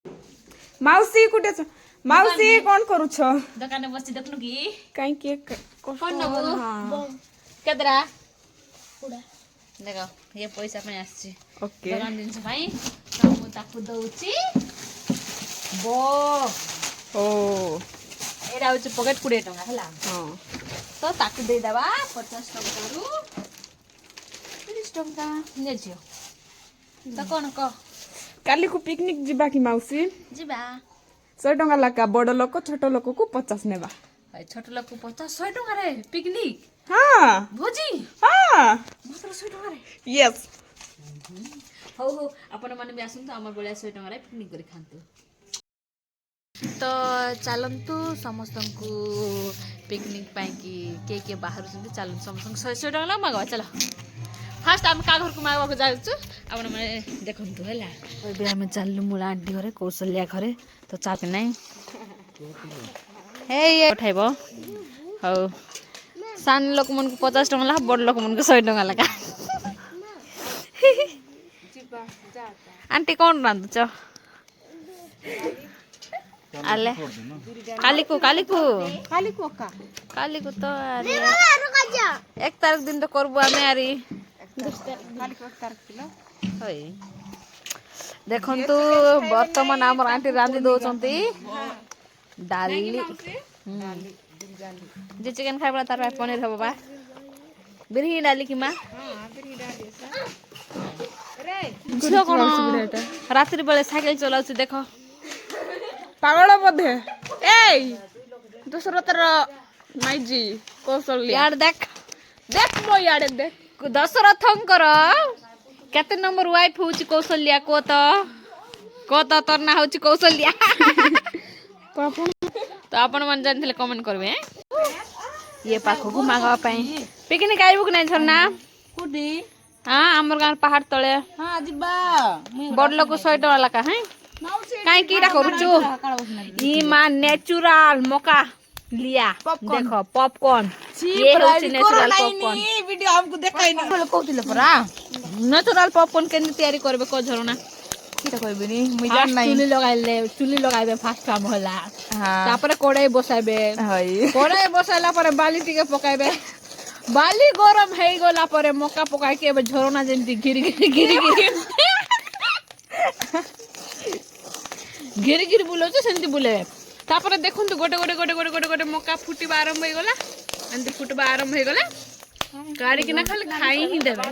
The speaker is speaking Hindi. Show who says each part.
Speaker 1: माउसी कुटे छ माउसी कोन करू छ
Speaker 2: दुकान बसी देखनु कि
Speaker 1: काई के
Speaker 2: कोन नबु केदरा पुडा देखो ये पैसा पनि आछि
Speaker 1: ओके
Speaker 2: दुकान दिन्छ भाइ त म ताकु दउची बो
Speaker 1: ओ
Speaker 2: एरा होची पकेट 20 टका हला
Speaker 1: हां
Speaker 2: तो ताकु दे दबा 50 टका रु 30 टका ने जियो त कोन क
Speaker 1: काली को पिकनिक जिबा की माउसी
Speaker 2: जिबा
Speaker 1: 100 टका लाका बड़ लोक छोट लोक को 50 नेबा
Speaker 2: भाई छोट लोक को 50 100 टका रे पिकनिक
Speaker 1: हां
Speaker 2: भोजी
Speaker 1: हां
Speaker 2: मात्र 100 टका रे
Speaker 1: यस
Speaker 2: हो हो अपन माने भी आसुन तो हमर बळिया 100 टका रे पिकनिक करी खांतु तो चलंतु समस्त को पिकनिक पाई की के बाहर सुन चलन समस्त 100 टका ला मागवा चलो फास्ट हम का घर को मागवा को जाउछु अपन माने देखंतु हला ओइ बे हम चललु मुला आंटी घरे कौशल्या घरे तो चाप नै हे ये उठाइबो हो सान लोक मन को 50 टका ला बड़ लोक मन को 100 टका लगा आंटी कौन रांधु छ आले काली को तो अरे 1 तारिख दिन तो करबो हमें अरे काली को 1 तारिख किलो होय देखंतु वर्तमान हमर आंटी रांधी दो चंती डाली जे चिकन खाइ बला तार पनीर हबो बा बिरही डाली की मां हां बिरही डाली रे झियो कोन रात्रि बेले साइकिल चलाउछु देखो
Speaker 1: पागल बधे ए दूसरा तर माइजी कौशल
Speaker 2: यार देख
Speaker 1: मो यार देख
Speaker 2: दशरथंकर केते नंबर वाइफ होची कौशल्या को तो तोर ना होची कौशल्या तो अपन मन जानथिले कमेंट करबे ये पाखो को मागवा पाई पिकनिक आइबो कि नै छरना कुडी हां हमर गां पहाड़ तळे हां जिबा बड़ लोग 100 टका लका है काई कीटा करूछु ई मा नेचुरल मौका लिया देखो पॉपकॉर्न ये होची नेचुरल पॉपकॉर्न
Speaker 1: ई वीडियो हमको देखाइ न
Speaker 2: कहतिले परा नेचुरल पॉपकॉर्न केन तयारी करबे को झरना
Speaker 1: कीटा करबे नी मुई जान नै
Speaker 2: चुली लगाइबे फास्ट काम होला हां तापरे कोड़ाई बसाइबे
Speaker 1: हई
Speaker 2: कोड़ाई बसाइला परे बाली टिके पकाइबे बाली गरम हेई गला परे मक्का पकाइ के झरना जेंती गिरी बुलो सेंती बुले तापर देखुन तो गोटे मक्का फुटिबा आरंभ हो गला एंती फुटबा आरंभ हो गला गाड़ी के ना खाली खाई ही देबे